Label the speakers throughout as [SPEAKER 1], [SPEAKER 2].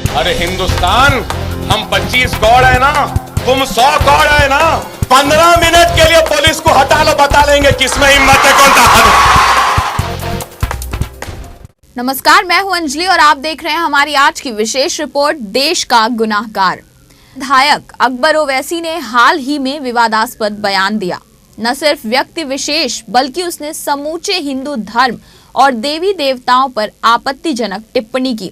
[SPEAKER 1] अरे हिंदुस्तान, हम 25 गॉड है ना, तुम 100 गॉड है ना। 15 मिनट के लिए पुलिस को हटा लो, बता लेंगे किसमें हिम्मत है, कौन ताकत है।
[SPEAKER 2] नमस्कार, मैं हूं अंजलि और आप देख रहे हैं हमारी आज की विशेष रिपोर्ट देश का गुनाहगार। विधायक अकबर ओवैसी ने हाल ही में विवादास्पद बयान दिया। न सिर्फ व्यक्ति विशेष बल्कि उसने समूचे हिंदू धर्म और देवी देवताओं पर आपत्तिजनक टिप्पणी की।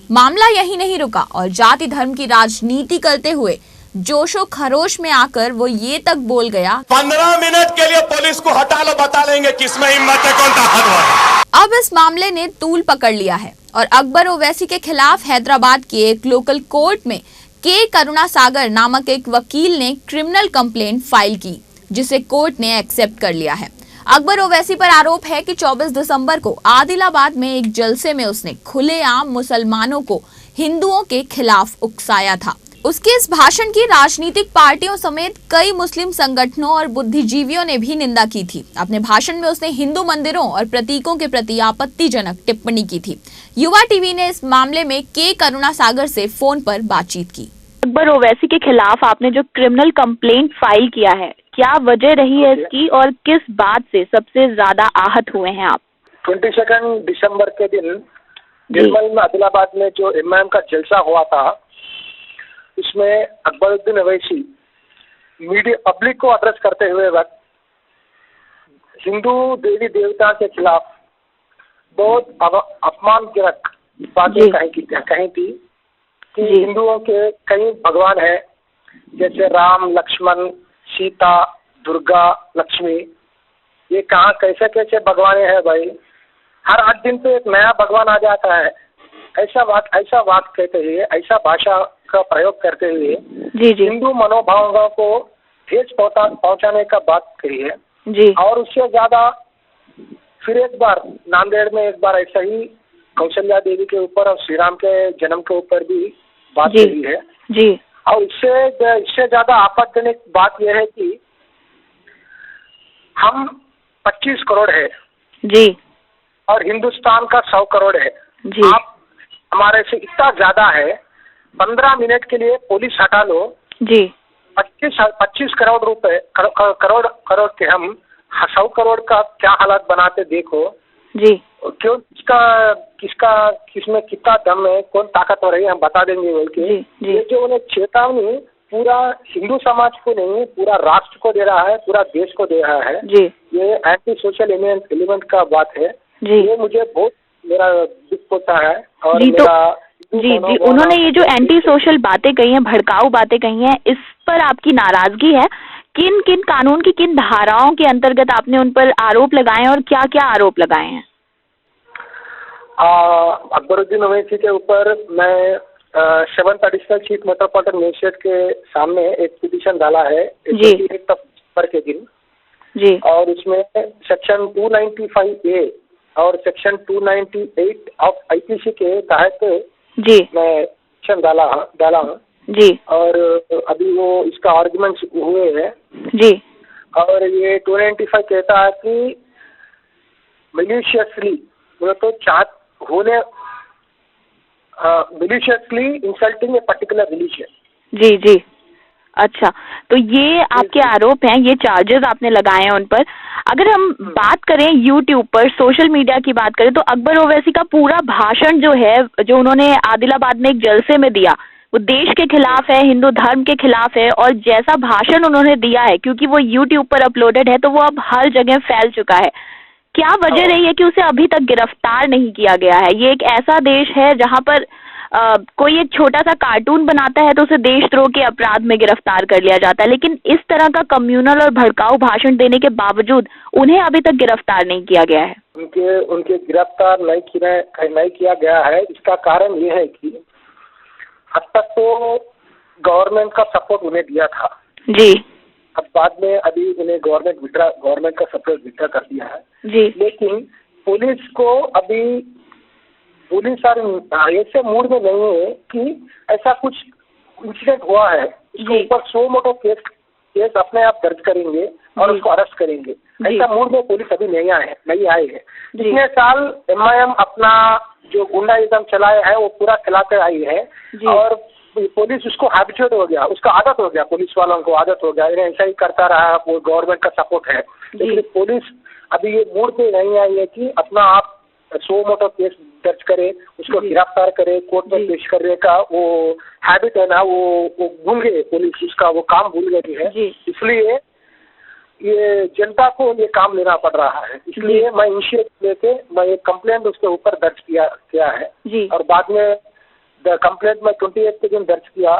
[SPEAKER 2] मामला यही नहीं रुका और जाति धर्म की राजनीति करते हुए जोशो खरोश में आकर वो ये तक बोल गया,
[SPEAKER 1] 15 मिनट के लिए पुलिस को हटा लो, बता लेंगे किसमें हिम्मत है, कौन ताकत है।
[SPEAKER 2] अब इस मामले ने तूल पकड़ लिया है और अकबर ओवैसी के खिलाफ हैदराबाद के एक लोकल कोर्ट में के करुणासागर नामक एक वकील ने क्रिमिनल कंप्लेंट फाइल की, जिसे कोर्ट ने एक्सेप्ट कर लिया है। अकबर ओवैसी पर आरोप है कि 24 दिसंबर को आदिलाबाद में एक जलसे में उसने खुलेआम मुसलमानों को हिंदुओं के खिलाफ उकसाया था। उसके इस भाषण की राजनीतिक पार्टियों समेत कई मुस्लिम संगठनों और बुद्धिजीवियों ने भी निंदा की थी। अपने भाषण में उसने हिंदू मंदिरों और प्रतीकों के प्रति आपत्तिजनक टिप्पणी की थी। युवा टीवी ने इस मामले में के करुणासागर से फोन पर बातचीत की।
[SPEAKER 3] अकबर ओवैसी के खिलाफ आपने जो क्रिमिनल कंप्लेंट फाइल किया है, क्या वजह रही है इसकी और किस बात से सबसे ज्यादा आहत हुए हैं आप?
[SPEAKER 4] 22 दिसंबर के दिन निर्मल में आदिलाबाद में जो एमआईएम का जलसा हुआ था, उसमें अकबरुद्दीन ओवैसी मीडिया पब्लिक को एड्रेस करते हुए वक्त हिंदू देवी देवता के खिलाफ बहुत अपमानजनक बातें कही थी कि हिंदुओं के कई भगवान हैं, जैसे राम, लक्ष्मण, सीता, दुर्गा, लक्ष्मी। ये कहाँ कैसे कैसे भगवान है भाई, हर 8 दिन पे एक नया भगवान आ जाता है। ऐसा बात कहते हुए, ऐसा भाषा का प्रयोग करते हुए हिंदू मनोभावों को ठेस पहुंचाने का बात कही है जी। और उससे ज्यादा फिर एक बार नांदेड़ में एक बार ऐसा ही कौशल्या देवी के ऊपर और श्री राम के जन्म के ऊपर भी बात कही है जी। और इससे ज्यादा आपत्तिजनक बात यह है कि हम 25 करोड़ है जी और हिंदुस्तान का 100 करोड़ है जी। आप हमारे से इतना ज्यादा है, 15 मिनट के लिए पुलिस हटा लो जी। 25 करोड़ रुपए करोड़ के हम 100 करोड़ का क्या हालत बनाते देखो जी। क्यों किसमें कितना दम है, कौन ताकतवर है, हम बता देंगे बोल के ये जो उन्हें चेतावनी पूरा हिंदू समाज को नहीं, पूरा राष्ट्र को दे रहा है, पूरा देश को दे रहा है जी। ये एंटी सोशल एलिमेंट का बात है जी। ये मुझे बहुत मेरा दुख होता है और जी। जी उन्होंने ये जो एंटी सोशल बातें कही हैं, भड़काऊ बातें कही हैं, इस पर आपकी नाराजगी है? किन किन कानून की किन धाराओं के अंतर्गत आपने उन पर आरोप लगाए हैं और क्या क्या आरोप लगाए हैं? अकबरुद्दीन ओवैसी के ऊपर मैं 7th additional chief metropolitan magistrate के सामने एक पिटीशन डाला है 1 दिसंबर के दिन जी। और उसमें सेक्शन 295A और सेक्शन 298 ऑफ आईपीसी के तहत जी मैं पिटीशन डाला हूँ जी। और अभी वो इसका आर्गुमेंट्स हुए हैं जी। और ये 295 कहता है कि मिलिशियसली तो मिलिशियसली इंसल्टिंग ए पर्टिकुलर रिलीजन जी जी। अच्छा, तो ये आपके आरोप हैं, ये चार्जेस आपने लगाए हैं उन पर। अगर हम बात करें यूट्यूब पर सोशल मीडिया की बात करें तो अकबर ओवैसी का पूरा भाषण जो है, जो उन्होंने आदिलाबाद में एक जलसे में दिया, वो देश के खिलाफ है, हिंदू धर्म के खिलाफ है। और जैसा भाषण उन्होंने दिया है, क्योंकि वो यूट्यूब पर अपलोडेड है, तो वो अब हर जगह फैल चुका है। क्या वजह रही है कि उसे अभी तक गिरफ्तार नहीं किया गया है? ये एक ऐसा देश है जहां पर कोई एक छोटा सा कार्टून बनाता है तो उसे देशद्रोह के अपराध में गिरफ्तार कर लिया जाता है, लेकिन इस तरह का कम्युनल और भड़काऊ भाषण देने के बावजूद उन्हें अभी तक गिरफ्तार नहीं किया गया है। उनके गिरफ्तार नहीं किया गया है। इसका कारण ये है कि अब तक तो गवर्नमेंट का सपोर्ट उन्हें दिया था जी। अब बाद में अभी उन्हें गवर्नमेंट का सपोर्ट विड्रॉ कर दिया है जी। लेकिन पुलिस को अभी पुलिस ऐसे मूड में नहीं है कि ऐसा कुछ इंसिडेंट हुआ है इसके ऊपर 100 मोटो केस अपने आप दर्ज करेंगे और उसको अरेस्ट करेंगे। ऐसा मूड में पुलिस अभी नहीं आए है। जितने साल एमआईएम अपना जो गुंडाइज्म चलाया है वो पूरा चलाते आई है और पुलिस उसको हैबिचुएट हो गया, उसका आदत हो गया, पुलिस वालों को आदत हो गया, ऐसा ही करता रहा, वो गवर्नमेंट का सपोर्ट है। लेकिन पुलिस अभी ये मूड पे नहीं आई है कि अपना आप 100 मोटो केस दर्ज करे, उसको गिरफ्तार करे, कोर्ट में पेश करने का वो हैबिट है ना, वो भूल गए, पुलिस उसका वो काम भूल गई है। इसलिए ये जनता को ये काम लेना पड़ रहा है। इसलिए मैं इनिशिएटिव लेके मैं एक कंप्लेंट उसके ऊपर दर्ज किया है और बाद में कंप्लेंट में 28 के दिन दर्ज किया।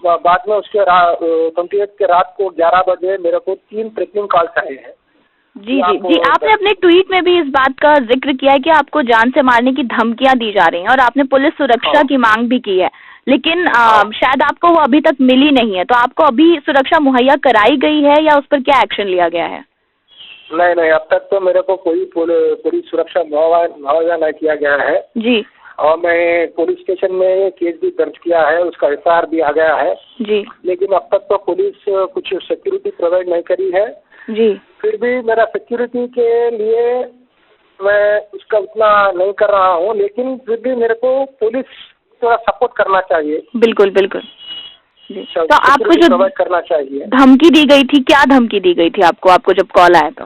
[SPEAKER 4] बाद में उसके 28 के रात को 11 बजे मेरे को 3 थ्रेटनिंग कॉल्स आए हैं।
[SPEAKER 3] जी, आपने अपने ट्वीट में भी इस बात का जिक्र किया है कि आपको जान से मारने की धमकियां दी जा रही हैं और आपने पुलिस सुरक्षा की मांग भी की है, लेकिन शायद आपको वो अभी तक मिली नहीं है। तो आपको अभी सुरक्षा मुहैया कराई गई है या उस पर क्या एक्शन लिया गया है?
[SPEAKER 4] नहीं, अब तक तो मेरे को कोई पूरी सुरक्षा मुहैया नहीं किया गया है
[SPEAKER 3] जी।
[SPEAKER 4] और मैं पुलिस स्टेशन में केस भी दर्ज किया है, उसका FIR भी आ गया है
[SPEAKER 3] जी।
[SPEAKER 4] लेकिन अब तक तो पुलिस कुछ सिक्योरिटी प्रोवाइड नहीं करी है
[SPEAKER 3] जी।
[SPEAKER 4] फिर भी मेरा सिक्योरिटी के लिए मैं उसका उतना नहीं कर रहा हूँ, लेकिन फिर भी मेरे को पुलिस थोड़ा सपोर्ट करना चाहिए।
[SPEAKER 3] बिल्कुल जी। तो आपको जो
[SPEAKER 4] प्रोवाइड करना चाहिए।
[SPEAKER 3] धमकी दी गई थी, क्या धमकी दी गई थी आपको जब कॉल आया? तो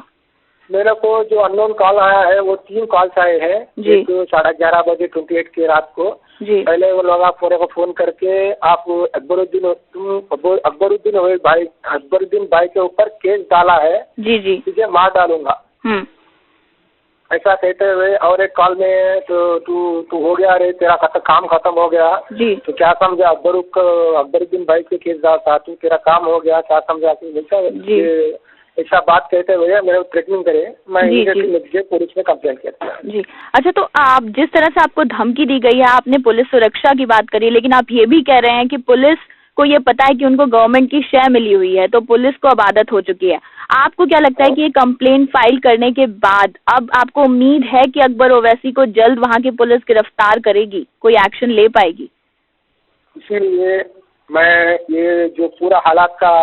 [SPEAKER 4] मेरे को जो अननोन कॉल आया है वो 3 कॉल्स आए हैं। एक 11:30 बजे 28 की रात को
[SPEAKER 3] जी।
[SPEAKER 4] पहले वो लोग आप को फोन करके आप अकबरुद्दीन भाई के ऊपर केस डाला है
[SPEAKER 3] जी,
[SPEAKER 4] तुझे मार डालूंगा ऐसा कहते हुए, और एक कॉल में तो तू हो गया रे, तेरा काम खत्म हो गया
[SPEAKER 3] जी।
[SPEAKER 4] तो क्या समझा अकबरुद्दीन भाई के केस डालता, तू तेरा काम हो गया, क्या समझा ऐसा बात कहते हुए मेरे थ्रेटनिंग करे, मैं इमीडिएटली पुलिस में कंप्लेंट किया
[SPEAKER 3] जी। अच्छा, तो आप जिस तरह से आपको धमकी दी गई है, आपने पुलिस सुरक्षा की बात करी, लेकिन आप ये भी कह रहे हैं कि पुलिस को ये पता है कि उनको गवर्नमेंट की शय मिली हुई है, तो पुलिस को अब आदत हो चुकी है। आपको क्या लगता है कि ये कंप्लेंट फाइल करने के बाद अब आपको उम्मीद है कि अकबर ओवैसी को जल्द वहाँ की पुलिस गिरफ्तार करेगी, कोई एक्शन ले पाएगी?
[SPEAKER 4] इसीलिए मैं ये जो पूरा हालात का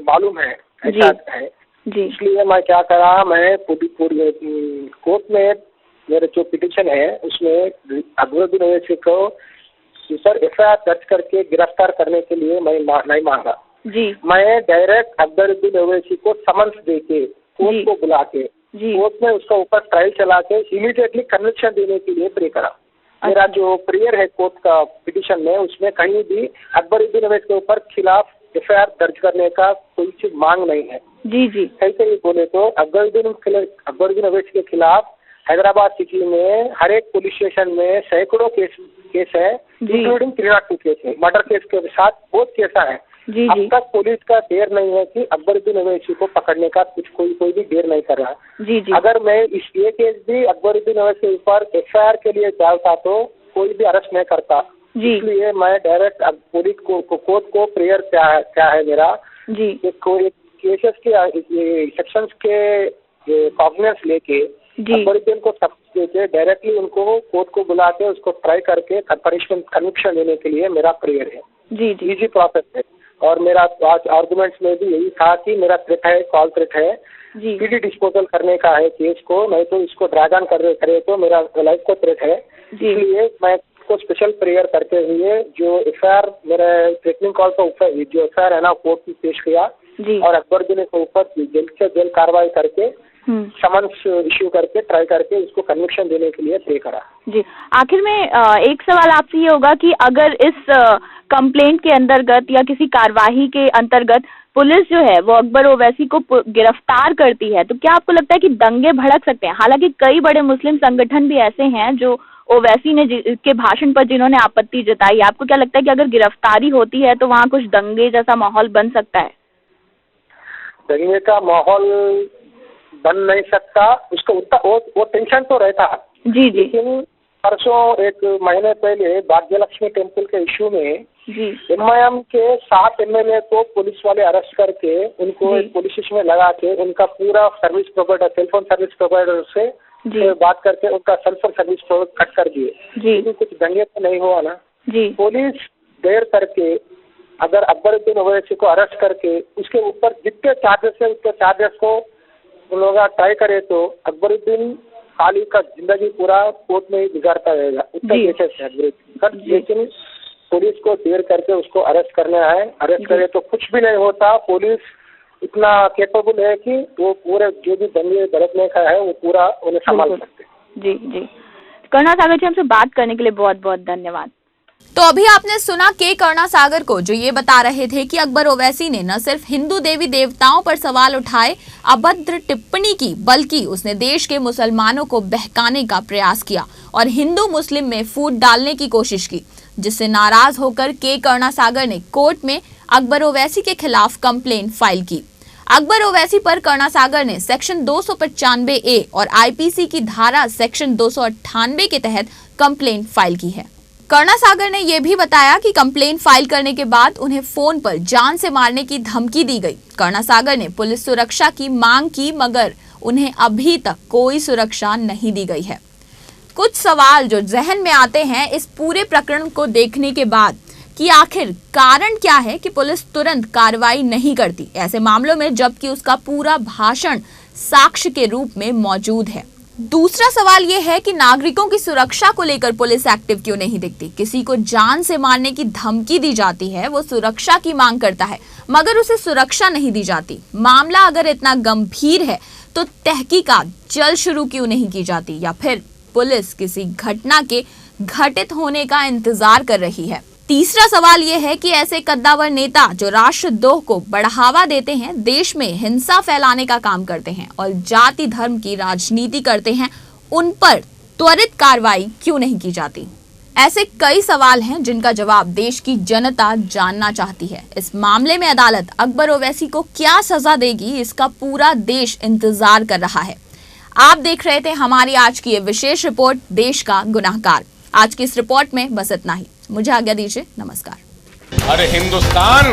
[SPEAKER 4] मालूम है ऐसा है
[SPEAKER 3] जी।
[SPEAKER 4] इसलिए मैं क्या करा, मैं पूरी कोर्ट में मेरे जो पिटीशन है उसमें अकबरुद्दीन ओवैसी को सर FIR दर्ज करके गिरफ्तार करने के लिए मैं नहीं मांगा
[SPEAKER 3] जी।
[SPEAKER 4] मैं डायरेक्ट अकबरुद्दीन ओवैसी को समन्स देके कोर्ट को बुला के कोर्ट में उसका ऊपर ट्रायल चला के इमीडिएटली कन्विक्शन देने के लिए प्रे करा। मेरा जो प्रेयर है कोर्ट का पिटीशन में उसमें कहीं भी अकबरुद्दीन ओवैसी के ऊपर खिलाफ FIR दर्ज करने का कोई चीज मांग नहीं है।
[SPEAKER 3] जी।
[SPEAKER 4] कैसे ही बोले तो अकबरुद्दीन ओवैसी के खिलाफ हैदराबाद सिटी में हर एक पुलिस स्टेशन में सैकड़ों केस है, इंक्लूडिंग 302 केस है, मर्डर केस के साथ बहुत केस है। अब तक पुलिस का देर नहीं है कि अकबरुद्दीन ओवैसी को पकड़ने का कोई भी देर नहीं कर रहा
[SPEAKER 3] जी।
[SPEAKER 4] अगर मैं ये केस भी अकबरुद्दीन ओवैसी के ऊपर FIR के लिए डालता तो कोई भी अरेस्ट नहीं करता जी। इसलिए मैं डायरेक्ट पुलिस को कोर्ट को प्रेयर क्या है मेरा जी, कोई केसेस के सेक्शंस के कॉग्निजेंस लेके अकबरुद्दीन को सब देके डायरेक्टली उनको कोर्ट को बुला के उसको ट्राई करके पनिशमेंट कन्विक्शन लेने के लिए मेरा प्रेयर है जी। इजी प्रोसेस है और मेरा आज आर्गुमेंट्स में भी यही था कि मेरा थ्रेट है, कॉल थ्रेट है, स्पीडी डिस्पोजल करने का है केस को, नहीं तो इसको ड्रैग ऑन करे तो मेरा लाइफ को थ्रेट है। इसलिए मैं को स्पेशल प्रेयर करते हुए जो FIR मेरे थ्रेटनिंग कॉल का ऊपर जो FIR है ना कोर्ट में पेश किया और अकबरुद्दीन के ऊपर जल्द से जल्द कार्रवाई करके समन्स इश्यू करके ट्राई करके उसको कन्विक्शन देने के लिए प्रे करा
[SPEAKER 3] जी। आखिर में एक सवाल आपसे ये होगा कि अगर इस कंप्लेंट के अंतर्गत या किसी कार्यवाही के अंतर्गत पुलिस जो है वो अकबर ओवैसी को गिरफ्तार करती है, तो क्या आपको लगता है कि दंगे भड़क सकते हैं? हालांकि कई बड़े मुस्लिम संगठन भी ऐसे हैं जो ओवैसी ने के भाषण पर जिन्होंने आपत्ति जताई, आपको क्या लगता है कि अगर गिरफ्तारी होती है तो वहाँ कुछ दंगे जैसा माहौल बन सकता है?
[SPEAKER 4] दंगे का माहौल बन नहीं सकता, उसका उतना वो टेंशन तो रहता है जी। लेकिन परसों एक महीने पहले भाग्यलक्ष्मी टेम्पल के इश्यू में MIM के 7 MLA को पुलिस वाले अरेस्ट करके उनको एक पुलिस स्टेशन में लगा के उनका पूरा service provider cellphone service provider से बात करके उनका सेल्फर सर्विस कट कर दिए। लेकिन कुछ दंगे तो नहीं हुआ ना जी। पुलिस देर करके अगर अकबरुद्दीन ओवैसी को अरेस्ट करके उसके ऊपर जितने चार्जेस है उसके चार्जेस को उन लोग ट्राई करे तो अकबरुद्दीन
[SPEAKER 5] खाली का जिंदगी पूरा कोर्ट में ही गुजारता रहेगा, उतना
[SPEAKER 3] जी।
[SPEAKER 5] केसेस है सर। लेकिन पुलिस को देर करके उसको अरेस्ट करना है, अरेस्ट करे तो कुछ भी नहीं होता। पुलिस इतना कैपेबल है कि वो पूरे जो भी दंगे भड़कने का है वो पूरा उन्हें संभाल
[SPEAKER 3] बिल्कुल।
[SPEAKER 5] सकते हैं।
[SPEAKER 3] जी जी, करुणा सागर जी, हमसे बात करने के लिए बहुत बहुत धन्यवाद।
[SPEAKER 2] तो अभी आपने सुना के करुणा सागर को, जो ये बता रहे थे कि अकबर ओवैसी ने न सिर्फ हिंदू देवी देवताओं पर सवाल उठाए, अभद्र टिप्पणी की, बल्कि उसने देश के मुसलमानों को बहकाने का प्रयास किया और हिंदू मुस्लिम में फूट डालने की कोशिश की, जिससे नाराज होकर के करुणा सागर ने कोर्ट में अकबर ओवैसी के खिलाफ कंप्लेंट फाइल की। अकबर ओवैसी पर करुणा सागर ने सेक्शन 295A और आईपीसी की धारा सेक्शन 298 के तहत कंप्लेंट फाइल की है। करुणा सागर ने यह भी बताया कि कंप्लेंट फाइल करने के बाद उन्हें फोन पर जान से मारने की धमकी दी गई। करुणा सागर ने पुलिस सुरक्षा की मांग की, मगर उन्हें अभी तक कोई सुरक्षा नहीं दी गई है। कुछ सवाल जो जहन में आते हैं इस पूरे प्रकरण को देखने के बाद कि आखिर कारण क्या है कि पुलिस तुरंत कार्रवाई नहीं करती ऐसे मामलों में, जबकि उसका पूरा भाषण साक्ष्य के रूप में मौजूद है। दूसरा सवाल यह है कि नागरिकों की सुरक्षा को लेकर पुलिस एक्टिव क्यों नहीं दिखती। किसी को जान से मारने की धमकी दी जाती है, वो सुरक्षा की मांग करता है, मगर उसे सुरक्षा नहीं दी जाती। मामला अगर इतना गंभीर है तो तहकीकात जल्द शुरू क्यों नहीं की जाती, या फिर पुलिस किसी घटना के घटित होने का इंतजार कर रही है। तीसरा सवाल यह है कि ऐसे कद्दावर नेता जो राष्ट्रद्रोह को बढ़ावा देते हैं, देश में हिंसा फैलाने का काम करते हैं और जाति धर्म की राजनीति करते हैं, उन पर त्वरित कार्रवाई क्यों नहीं की जाती। ऐसे कई सवाल हैं जिनका जवाब देश की जनता जानना चाहती है। इस मामले में अदालत अकबर ओवैसी को क्या सजा देगी, इसका पूरा देश इंतजार कर रहा है। आप देख रहे थे हमारी आज की ये विशेष रिपोर्ट, देश का गुनाहगार। आज की इस रिपोर्ट में बस इतना ही। मुझे आज्ञा दीजिए, नमस्कार।
[SPEAKER 1] अरे हिंदुस्तान,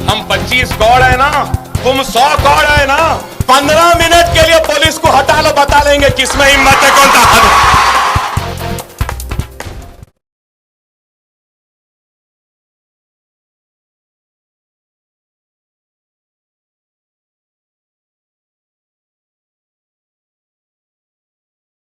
[SPEAKER 1] हम 25 गॉड है ना, तुम 100 गॉड है ना। 15 मिनट के लिए पुलिस को हटा लो, बता लेंगे किसमें हिम्मत है, कौन था।